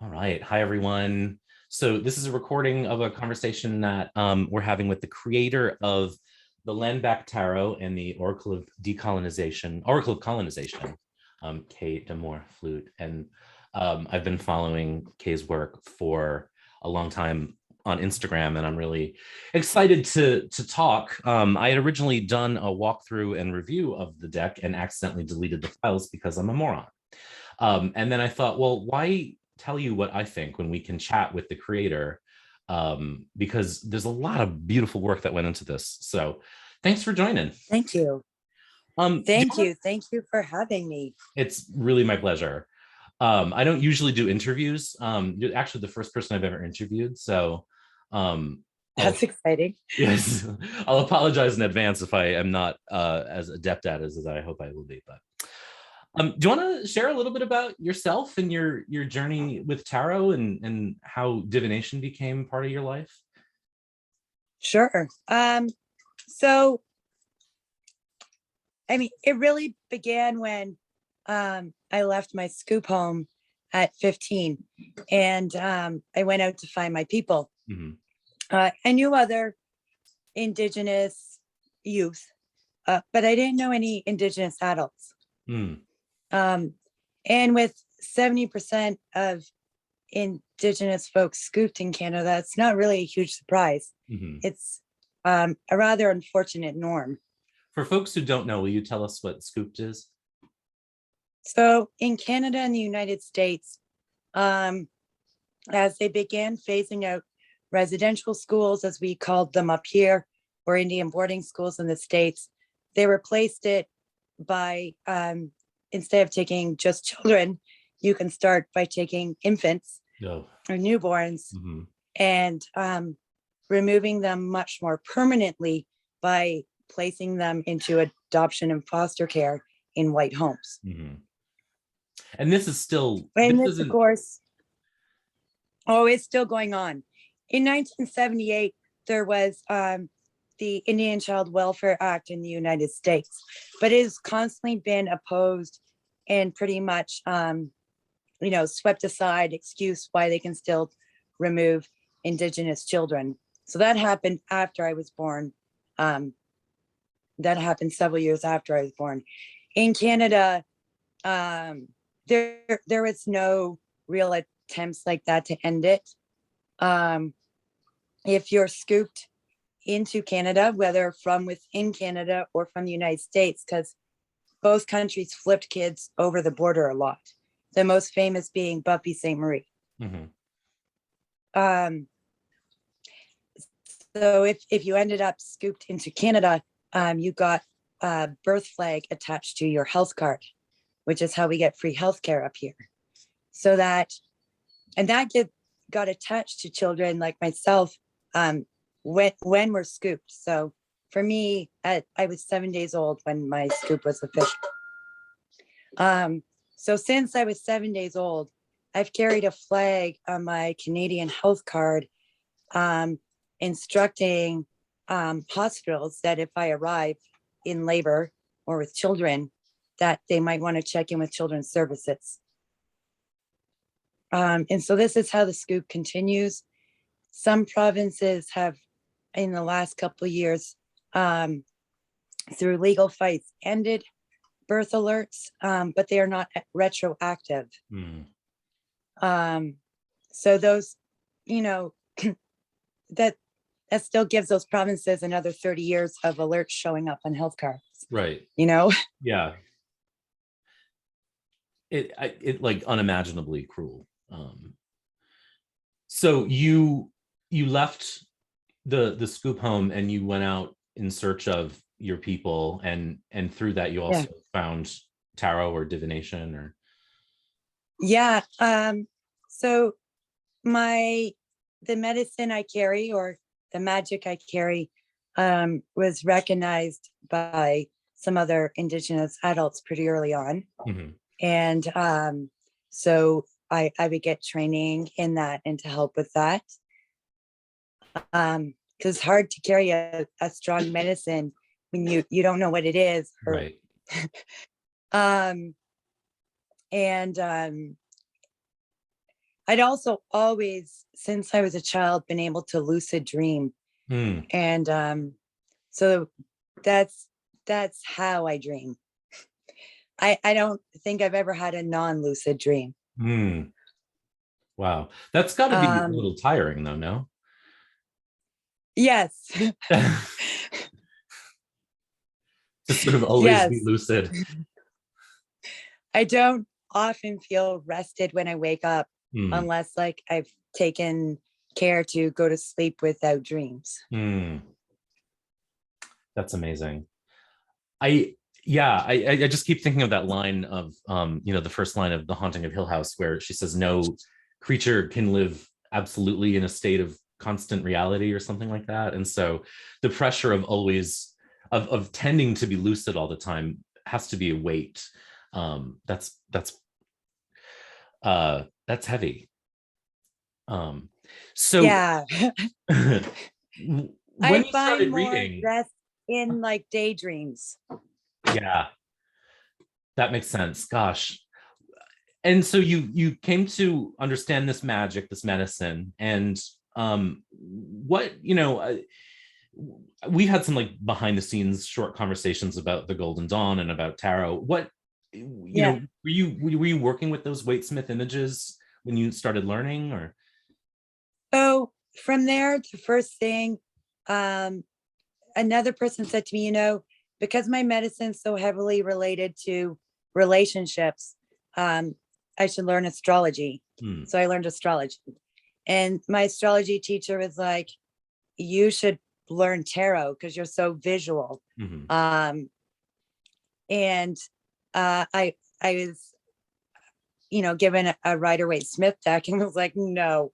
All right. Hi, everyone. So this is a recording of a conversation that we're having with the creator of the Land Back Tarot and the Oracle of Colonization, Kay Damore Flute. And I've been following Kay's work for a long time on Instagram, and I'm really excited to talk. I had originally done a walkthrough and review of the deck and accidentally deleted the files because I'm a moron. And then I thought, well, why tell you what I think when we can chat with the creator? Because there's a lot of beautiful work that went into this. So thanks for joining. Thank you. Thank you. Thank you for having me. It's really my pleasure. I don't usually do interviews. You're actually the first person I've ever interviewed. So that's exciting. Yes, I'll apologize in advance if I am not as adept at it as I hope I will be. But do you want to share a little bit about yourself and your journey with tarot and how divination became part of your life? Sure. So, I mean, it really began when I left my scoop home at 15, and I went out to find my people. Mm-hmm. I knew other Indigenous youth, but I didn't know any Indigenous adults. Mm. And with 70% of Indigenous folks scooped in Canada, it's not really a huge surprise. Mm-hmm. It's a rather unfortunate norm. For folks who don't know, will you tell us what scooped is? So in Canada and the United States, as they began phasing out residential schools, as we called them up here, or Indian boarding schools in the States, they replaced it by, instead of taking just children, you can start by taking infants or newborns, mm-hmm. and removing them much more permanently by placing them into adoption and foster care in white homes. Mm-hmm. And this is still, and this of course, it's still going on. In 1978, there was the Indian Child Welfare Act in the United States, but it has constantly been opposed and pretty much, swept aside, excuse why they can still remove Indigenous children. So that happened after I was born. That happened several years after I was born. In Canada, there was no real attempts like that to end it. If you're scooped into Canada, whether from within Canada or from the United States, because both countries flipped kids over the border a lot. The most famous being Buffy St. Marie. Mm-hmm. So if you ended up scooped into Canada, you got a birth flag attached to your health card, which is how we get free healthcare up here. So that got attached to children like myself when we're scooped. So for me, I was 7 days old when my scoop was official. So since I was 7 days old, I've carried a flag on my Canadian health card, instructing hospitals that if I arrive in labor or with children, that they might want to check in with Children's Services. And so this is how the scoop continues. Some provinces have, in the last couple of years, through legal fights, ended birth alerts, but they are not retroactive. So those, that still gives those provinces another 30 years of alerts showing up on health cards. Right. Yeah. It like unimaginably cruel. So you left the scoop home and you went out in search of your people, and through that you also found tarot or divination or so the medicine I carry, or the magic I carry, was recognized by some other Indigenous adults pretty early on. Mm-hmm. And so I would get training in that and to help with that. Because it's hard to carry a strong medicine when you don't know what it is. Right. And I'd also always, since I was a child, been able to lucid dream. Hmm. And so that's how I dream. I don't think I've ever had a non-lucid dream. Hmm. Wow. That's got to be a little tiring though, no? Yes. To sort of always be Yes. lucid. I don't often feel rested when I wake up Hmm. unless like I've taken care to go to sleep without dreams. Hmm. That's amazing. I yeah, I just keep thinking of that line of the first line of The Haunting of Hill House where she says no creature can live absolutely in a state of constant reality or something like that. And so the pressure of always of tending to be lucid all the time has to be a weight. That's heavy. So Yeah. when I you find started more reading, rest in like daydreams. yeah, that makes sense. Gosh. And so you came to understand this magic, this medicine, and what we've had some like behind the scenes short conversations about the Golden Dawn and about tarot. What Yeah. were you working with those Waite-Smith images when you started learning, or? So from there, the first thing, um, another person said to me, because my medicine's so heavily related to relationships, I should learn astrology. Hmm. So I learned astrology. And my astrology teacher was like, you should learn tarot because you're so visual. Mm-hmm. And I was, given a Rider-Waite-Smith deck and was like, no.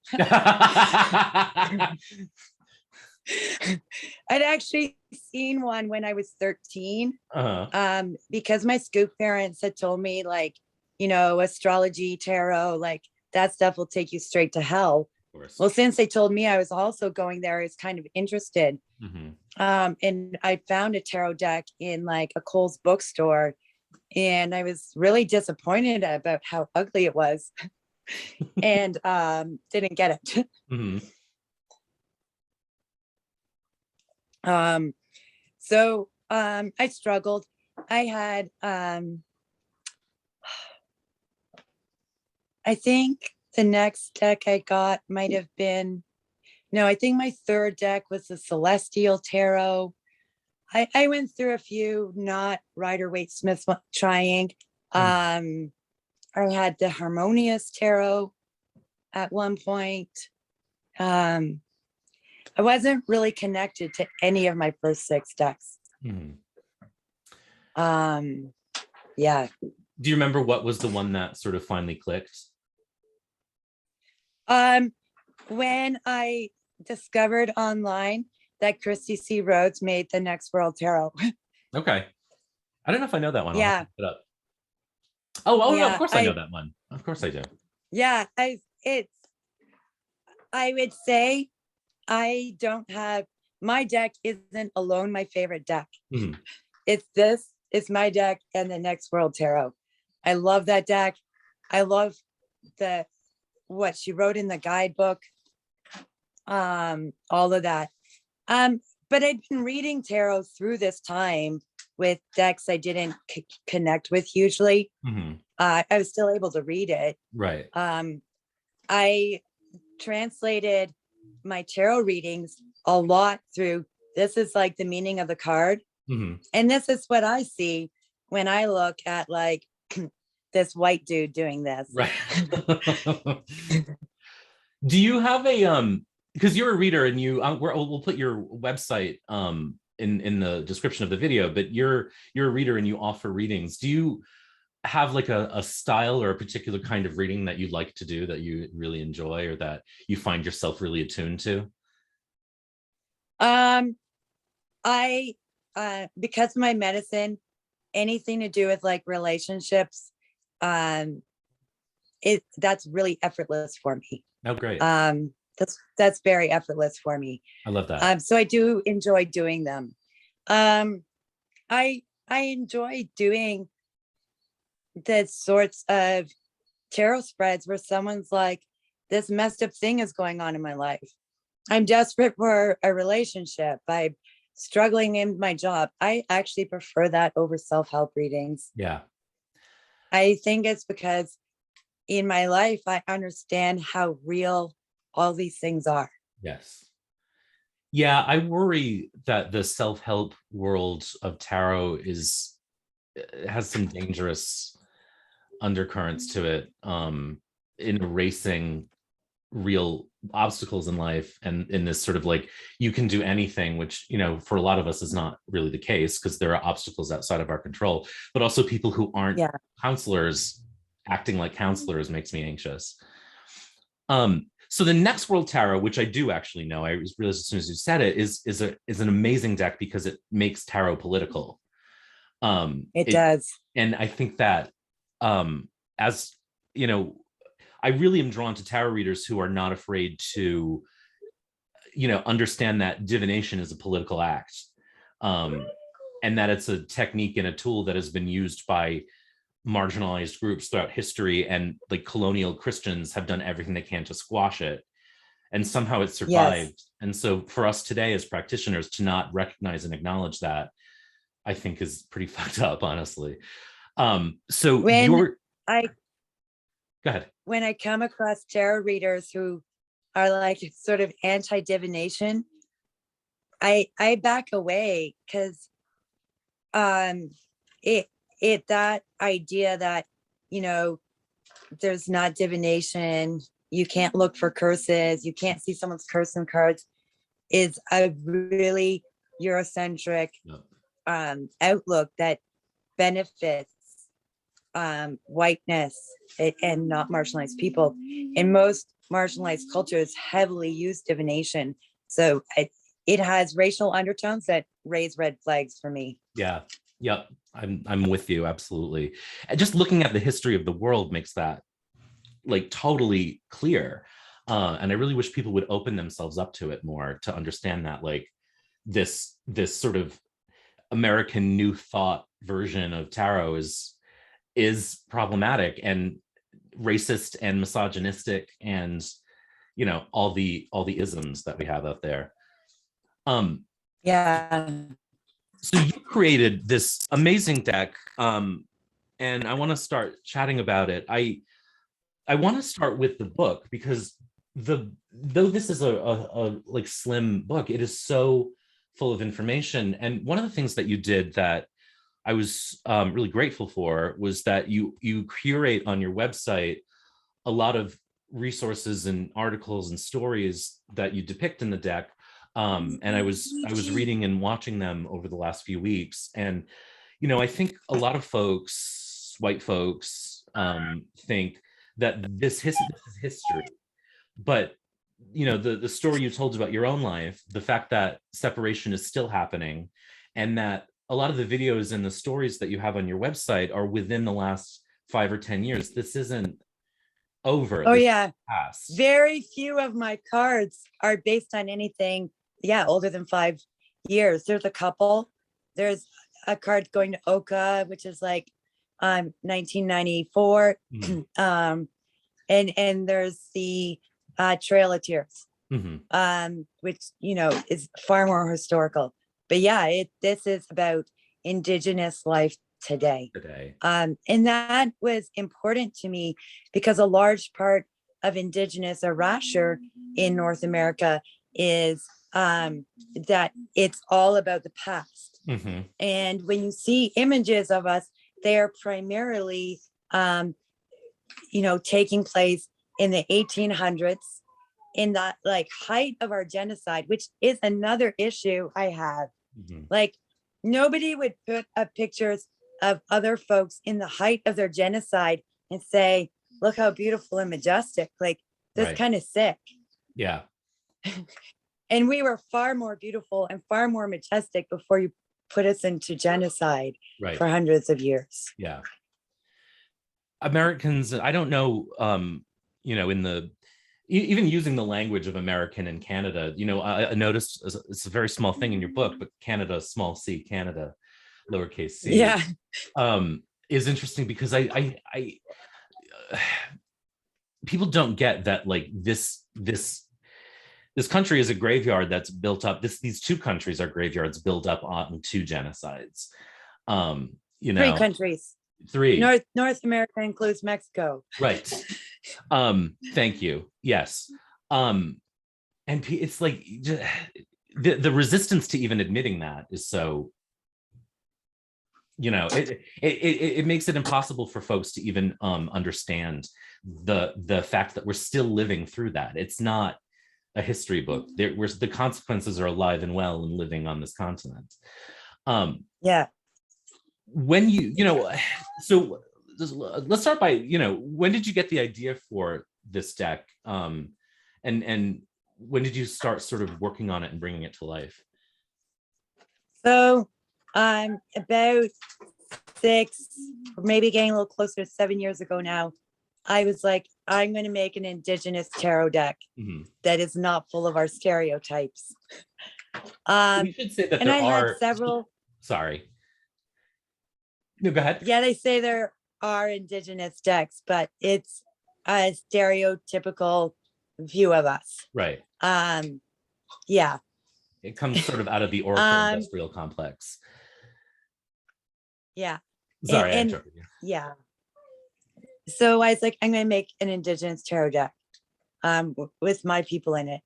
I'd actually seen one when I was 13, Uh-huh. because my scoop parents had told me, like, astrology, tarot, like that stuff will take you straight to hell. Of course. Well, since they told me I was also going there, I was kind of interested. Mm-hmm. And I found a tarot deck in like a Kohl's bookstore, and I was really disappointed about how ugly it was, and didn't get it. Mm-hmm. So I struggled. I had I think the next deck I got might have been, no, I think my third deck was the Celestial Tarot. I went through a few not Rider-Waite-Smith trying. I had the Harmonious Tarot at one point. I wasn't really connected to any of my first 6 decks. Mm-hmm. Yeah. Do you remember what was the one that sort of finally clicked? When I discovered online that Christy C. Rhodes made the Next World Tarot. Okay. I don't know if I know that one. I'll have Yeah. to look it up. Oh no, of Yeah. course I know that one. Of course I do. Yeah. I would say I don't have, my deck isn't alone my favorite deck. Mm-hmm. It's my deck and the Next World Tarot. I love that deck. I love what she wrote in the guidebook. All of that. But I'd been reading tarot through this time with decks I didn't connect with hugely. Mm-hmm. I was still able to read it. Right. I translated my tarot readings a lot through, this is like the meaning of the card. Mm-hmm. And this is what I see when I look at like this white dude doing this. Right. Do you have a because you're a reader and we'll put your website in the description of the video, but you're a reader and you offer readings. Do you have like a style or a particular kind of reading that you like to do that you really enjoy or that you find yourself really attuned to? I because of my medicine, anything to do with like relationships, that's really effortless for me. Oh, great. That's very effortless for me. I love that. So I do enjoy doing them. I enjoy doing the sorts of tarot spreads where someone's like, this messed up thing is going on in my life. I'm desperate for a relationship. I'm struggling in my job. I actually prefer that over self-help readings. Yeah. I think it's because in my life, I understand how real all these things are. Yes. Yeah, I worry that the self-help world of tarot has some dangerous undercurrents to it, in erasing real obstacles in life, and in this sort of like, you can do anything, which, for a lot of us is not really the case, because there are obstacles outside of our control, but also people who aren't Yeah. counselors acting like counselors makes me anxious. So the Next World Tarot, which I do actually know, I realized as soon as you said it, is an amazing deck because it makes tarot political. It does. And I think that, as you know, I really am drawn to tarot readers who are not afraid to, understand that divination is a political act, and that it's a technique and a tool that has been used by marginalized groups throughout history, and like colonial Christians have done everything they can to squash it, and somehow it survived. Yes. And so for us today as practitioners to not recognize and acknowledge that, I think is pretty fucked up, honestly. So When I go ahead. when I come across tarot readers who are like sort of anti-divination, I back away, because it that idea that, there's not divination, you can't look for curses, you can't see someone's curse in cards, is a really Eurocentric outlook that benefits whiteness and not marginalized people. In most marginalized cultures heavily use divination, so it has racial undertones that raise red flags for me. Yeah. Yep. I'm with you, absolutely. And just looking at the history of the world makes that like totally clear. And I really wish people would open themselves up to it more, to understand that like this sort of American New Thought version of tarot is problematic and racist and misogynistic, and all the isms that we have out there. Yeah. So you created this amazing deck, and I want to start chatting about it. I want to start with the book, because though this is a like slim book, it is so full of information. And one of the things that you did that I was really grateful for was that you curate on your website a lot of resources and articles and stories that you depict in the deck. And I was reading and watching them over the last few weeks, and I think a lot of folks, white folks, think that this is history, but the story you told about your own life, the fact that separation is still happening, and that a lot of the videos and the stories that you have on your website are within the last 5 or 10 years. This isn't over. Oh yeah. Past. Very few of my cards are based on anything, older than 5 years. There's a couple. There's a card going to Oka, which is like 1994. Mm-hmm. And there's the Trail of Tears, which is far more historical. But yeah, this is about Indigenous life today. And that was important to me, because a large part of Indigenous erasure in North America is that it's all about the past. Mm-hmm. And when you see images of us, they are primarily taking place in the 1800s, in the like height of our genocide, which is another issue I have. Mm-hmm. Like, nobody would put up pictures of other folks in the height of their genocide and say, look how beautiful and majestic. Like, that's right. Kind of sick. Yeah. And we were far more beautiful and far more majestic before you put us into genocide, right, for hundreds of years. Yeah. Americans, I don't know, in the, even using the language of American in Canada, I noticed it's a very small thing in your book, but Canada, small c, Canada, lowercase c, is interesting, because I people don't get that, like, this country is a graveyard that's built up. These two countries are graveyards built up on two genocides. You Three know, countries. three. North America includes Mexico. Right. Thank you. Yes. And it's like the resistance to even admitting that is so, it makes it impossible for folks to even understand the fact that we're still living through that. It's not a history book. The consequences are alive and well and living on this continent. Yeah. When so let's start by, when did you get the idea for this deck? And when did you start sort of working on it and bringing it to life? So about 6, or maybe getting a little closer to 7 years ago now, I was like, I'm going to make an Indigenous tarot deck that is not full of our stereotypes. You should say that and there I are had several. Sorry. No, go ahead. Yeah, they say there are Indigenous decks, but it's a stereotypical view of us. Right. Yeah. It comes sort of out of the Oracle industrial complex. Yeah. Sorry, I interrupted you. Yeah. So I was like, I'm going to make an Indigenous tarot deck with my people in it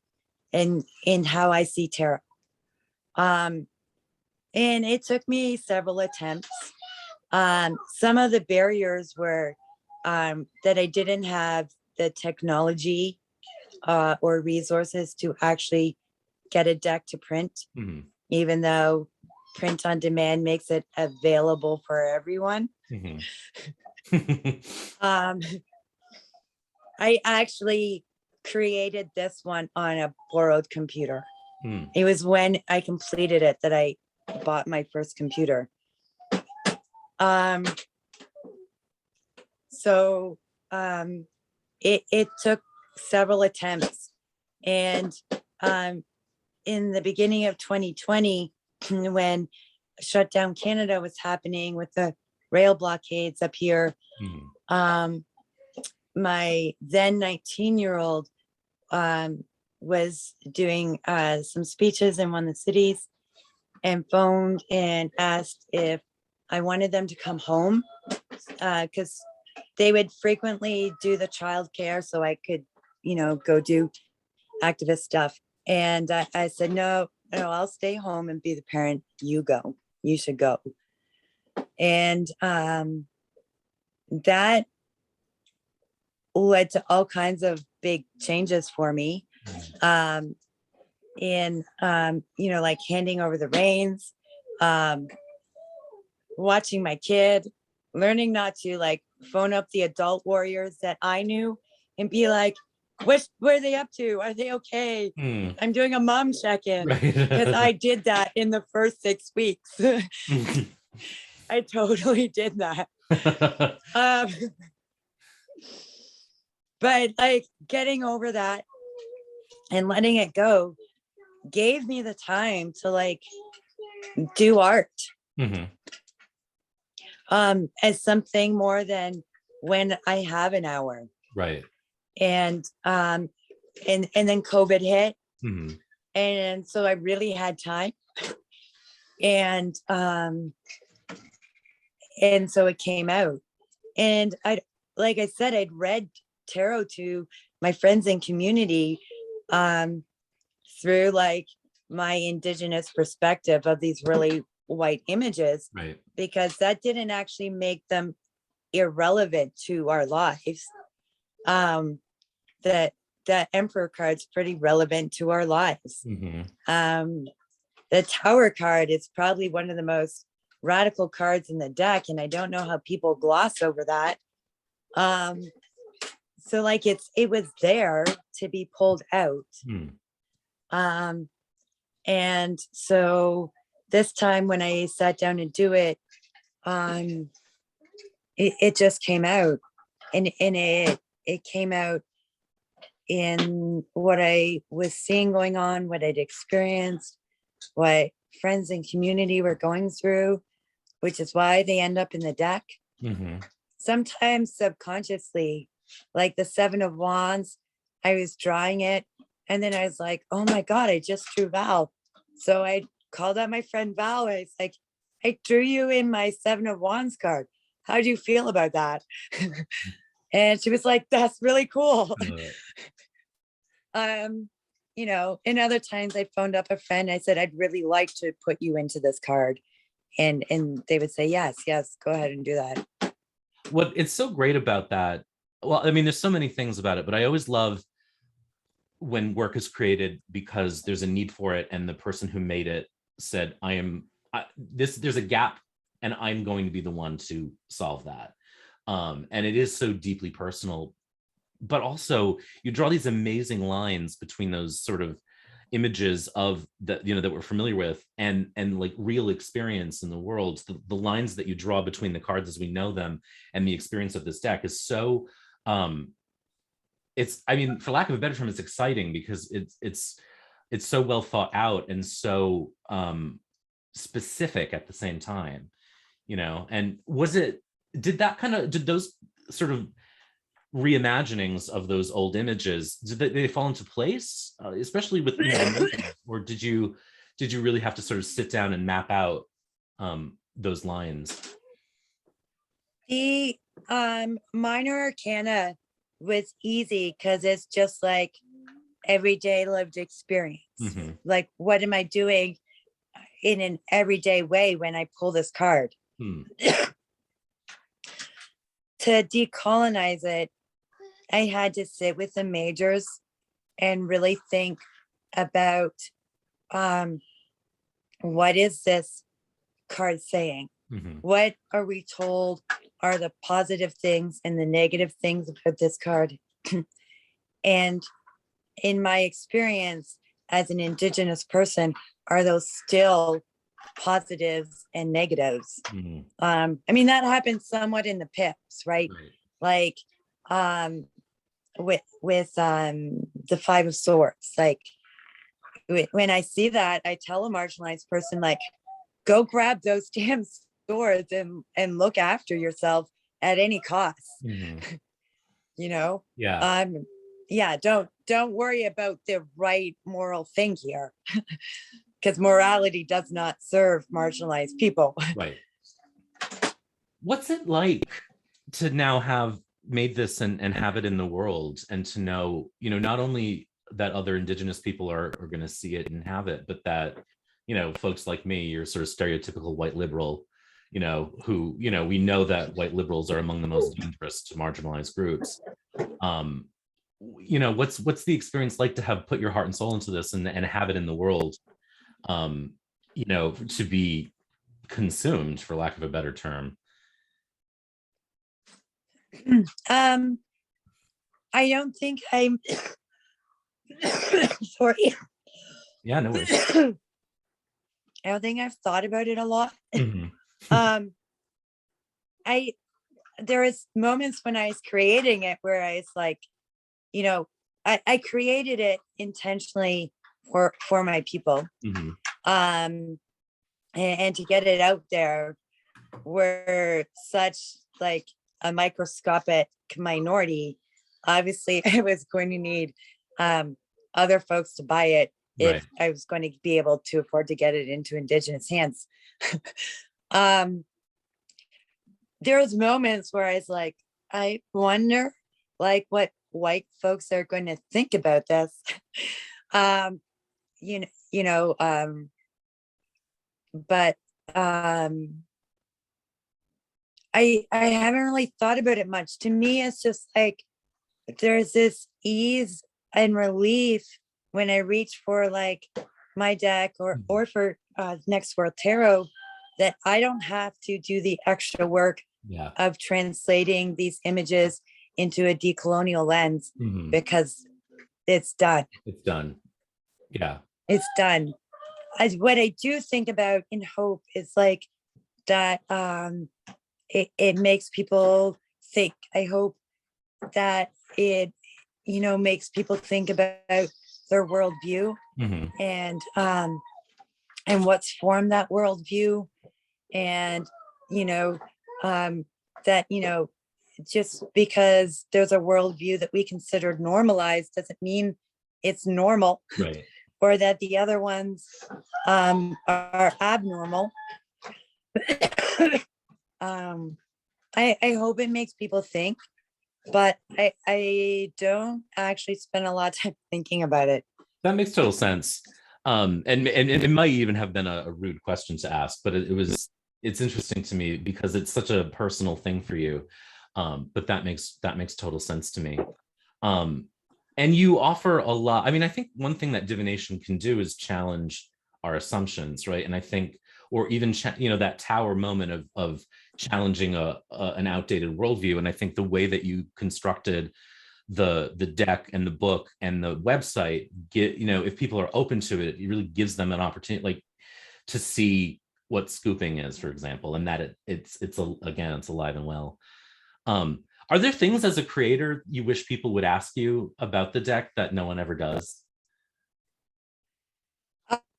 and in how I see tarot. And it took me several attempts. Some of the barriers were that I didn't have the technology or resources to actually get a deck to print, even though print on demand makes it available for everyone. I actually created this one on a borrowed computer. It was when I completed it that I bought my first computer. So it took several attempts, and in the beginning of 2020, when Shutdown Canada was happening with the rail blockades up here, my then 19-year-old was doing some speeches in one of the cities and phoned and asked if I wanted them to come home because they would frequently do the childcare so I could, go do activist stuff. And I said, no, I'll stay home and be the parent. You go. You should go. And that led to all kinds of big changes for me. In like handing over the reins, watching my kid, learning not to like phone up the adult warriors that I knew and be like, what are they up to? Are they okay? I'm doing a mom check-in because I did that in the first 6 weeks. I totally did that. But like getting over that and letting it go gave me the time to like do art as something more than when I have an hour. Right. And then COVID hit. And so I really had time. And so it came out. And like I said, I'd read tarot to my friends and community through like my Indigenous perspective of these really white images, right? Because that didn't actually make them irrelevant to our lives. That Emperor card's pretty relevant to our lives. The Tower card is probably one of the most radical cards in the deck, and I don't know how people gloss over that. So like it was there to be pulled out. And so this time when I sat down and do it, it just came out, and it came out in what I was seeing going on, what I'd experienced, what friends and community were going through, which is why they end up in the deck. Sometimes subconsciously, like the Seven of Wands. I was drawing it, and then I was like, oh my God, I just drew Val. So I called out my friend Val. I was like, I drew you in my Seven of Wands card. How do you feel about that? And she was like, that's really cool. You know, and other times I phoned up a friend. I said, I'd really like to put you into this card. And they would say, yes, go ahead and do that. What it's so great about that, well, I mean, there's so many things about it, but I always love when work is created because there's a need for it, and the person who made it said, there's a gap, and I'm going to be the one to solve that. And it is so deeply personal, but also you draw these amazing lines between those sort of images of that, you know, that we're familiar with, and like real experience in the world. The lines that you draw between the cards as we know them and the experience of this deck is so it's, I mean, for lack of a better term, it's exciting because it's so well thought out and so specific at the same time, you know. And did those sort of reimaginings of those old images, did they fall into place, especially with, you know, or did you really have to sort of sit down and map out those lines? The minor arcana was easy because it's just like everyday lived experience. Mm-hmm. Like, what am I doing in an everyday way when I pull this card? To decolonize it, I had to sit with the majors and really think about what is this card saying? Mm-hmm. What are we told are the positive things and the negative things about this card? And in my experience as an Indigenous person, are those still positives and negatives? Mm-hmm. I mean, that happens somewhat in the pips, right? Like with the Five of Swords. Like when I see that, I tell a marginalized person, like, go grab those damn swords and look after yourself at any cost. Mm-hmm. You know? Yeah. Yeah, don't worry about the right moral thing here. Because morality does not serve marginalized people. Right. What's it like to now have made this and have it in the world, and to know, you know, not only that other Indigenous people are going to see it and have it, but that, you know, folks like me, you're sort of stereotypical white liberal, you know, who, you know, we know that white liberals are among the most dangerous to marginalized groups. You know, what's the experience like to have put your heart and soul into this and have it in the world, you know, to be consumed, for lack of a better term? I don't think I'm sorry. Yeah, no worries. I don't think I've thought about it a lot. Mm-hmm. There was moments when I was creating it where I was like, you know, I created it intentionally for my people. Mm-hmm. And to get it out there, we're such like a microscopic minority. Obviously, I was going to need other folks to buy it if I was going to be able to afford to get it into Indigenous hands. There was moments where I was like, I wonder like what white folks are going to think about this. But I haven't really thought about it much. To me, it's just like there's this ease and relief when I reach for like my deck or for Next World Tarot, that I don't have to do the extra work of translating these images into a decolonial lens, because it's done. It's done. Yeah. It's done. What I do think about in hope is like that it makes people think. I hope that it, you know, makes people think about their worldview and what's formed that worldview, and you know, that, you know, just because there's a worldview that we considered normalized doesn't mean it's normal, Right. or that the other ones are abnormal. I hope it makes people think, but I don't actually spend a lot of time thinking about it. That makes total sense. And it might even have been a rude question to ask, but it's interesting to me because it's such a personal thing for you. But that makes total sense to me. And you offer a lot. I mean, I think one thing that divination can do is challenge our assumptions, right? And I think, or even that tower moment of challenging an outdated worldview. And I think the way that you constructed the deck and the book and the website, if people are open to it, it really gives them an opportunity, like, to see what scooping is, for example, and that it's alive and well. Are there things as a creator you wish people would ask you about the deck that no one ever does?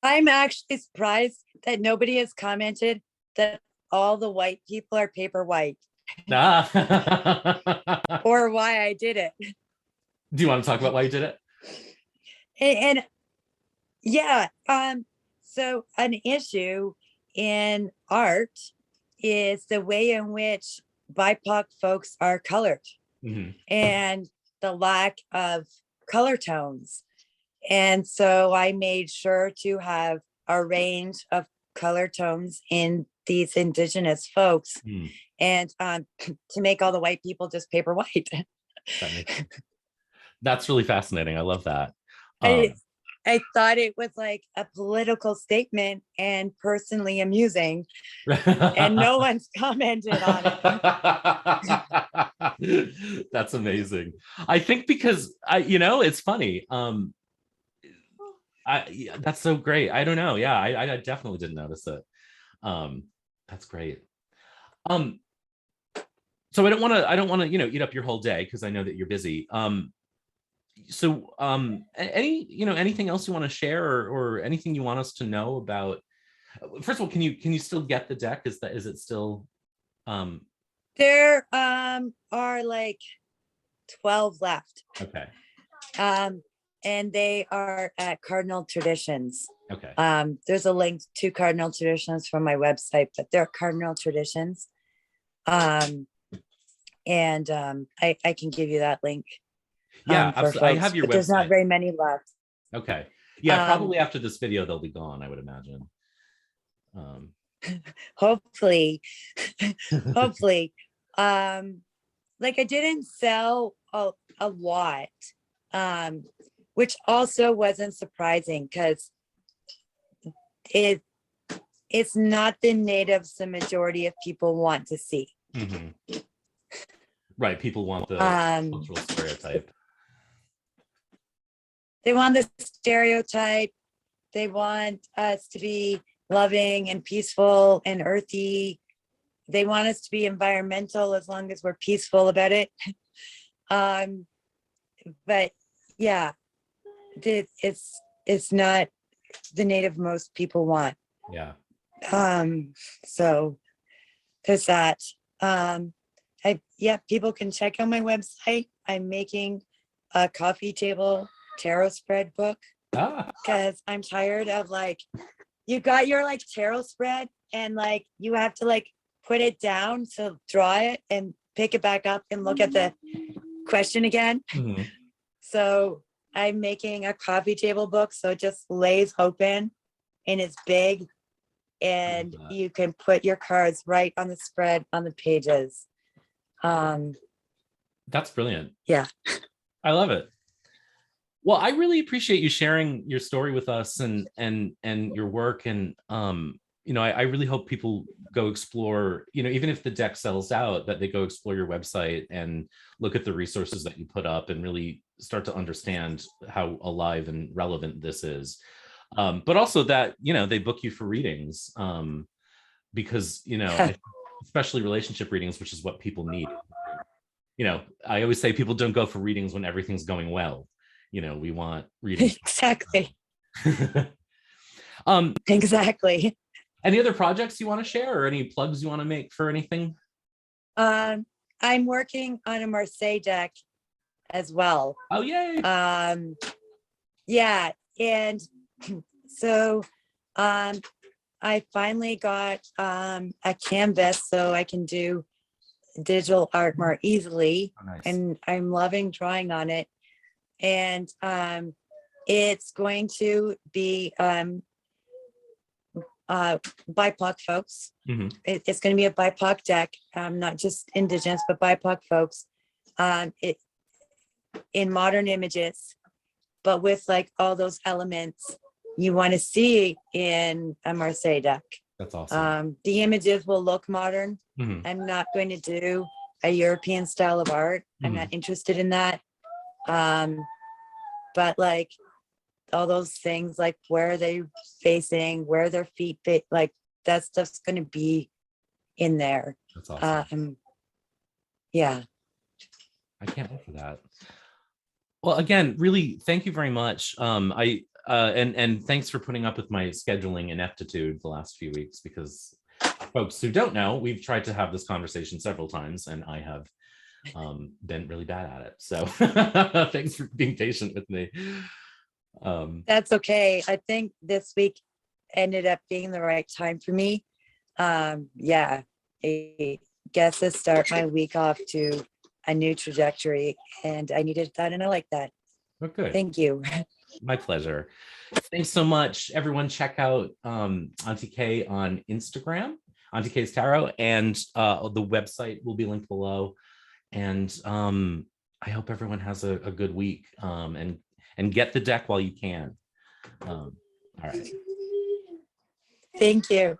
I'm actually surprised that nobody has commented that all the white people are paper white, Ah. or why I did it. Do you want to talk about why you did it? And yeah, so an issue in art is the way in which BIPOC folks are colored, Mhm. and the lack of color tones. And so I made sure to have a range of color tones in these indigenous folks, Mm, and to make all the white people just paper white. that's really fascinating. I love that. I, I thought it was like a political statement and personally amusing, and no one's commented on it. That's amazing. I think because it's funny. That's so great. I don't know. Yeah, I definitely didn't notice it. That's great. So I don't want to, eat up your whole day because I know that you're busy. So anything else you want to share, or anything you want us to know about? First of all, can you still get the deck? Is it still There are like 12 left. okay. And they are at Cardinal Traditions. Okay. There's a link to Cardinal Traditions from my website, but they're Cardinal Traditions. And I can give you that link. Yeah, absolutely. I have your website. There's not very many left. Okay. Yeah, probably after this video they'll be gone, I would imagine. Hopefully. Hopefully. Like, I didn't sell a lot, which also wasn't surprising because it's not the natives the majority of people want to see. Mm-hmm. Right, people want the cultural stereotype. They want the stereotype. They want us to be loving and peaceful and earthy. They want us to be environmental as long as we're peaceful about it. But yeah, it's not the native most people want. Yeah. So there's that. People can check out my website. I'm making a coffee table tarot spread book because I'm tired of, like, you got your like tarot spread and like you have to like put it down to draw it and pick it back up and look at the question again. Mm-hmm. So I'm making a coffee table book, so it just lays open and it's big, and you can put your cards right on the spread on the pages. That's brilliant. Yeah. I love it. Well, I really appreciate you sharing your story with us and your work. And I really hope people go explore, even if the deck sells out, that they go explore your website and look at the resources that you put up and really start to understand how alive and relevant this is. But also that, they book you for readings, because, especially relationship readings, which is what people need. I always say people don't go for readings when everything's going well. We want readings. Exactly. Um, Exactly. Any other projects you want to share, or any plugs you want to make for anything? I I'm working on a Marseille deck as well. Oh, yay. Yeah, and so I finally got a canvas so I can do digital art more easily, Oh, nice. and I'm loving drawing on it. And it's going to be BIPOC folks. Mhm. It's going to be a BIPOC deck, not just Indigenous, but BIPOC folks. It in modern images, but with like all those elements you want to see in a Marseille deck. That's awesome. The images will look modern. Mhm. I'm not going to do a European style of art. I'm not interested in that. But like all those things, like where are they facing, where their feet fit, like that stuff's going to be in there. That's awesome. Yeah. I can't wait for that. Well, again, really, thank you very much. And thanks for putting up with my scheduling ineptitude the last few weeks, because folks who don't know, we've tried to have this conversation several times, and I have been really bad at it. So thanks for being patient with me. That's okay. I think this week ended up being the right time for me. Yeah, I guess to start my week off to a new trajectory, and I needed that, and I like that. Okay. Thank you. My pleasure. Thanks so much, everyone. Check out Aunty K on Instagram, Aunty K's Tarot, and the website will be linked below. And I hope everyone has a good week, and get the deck while you can. All right. Thank you.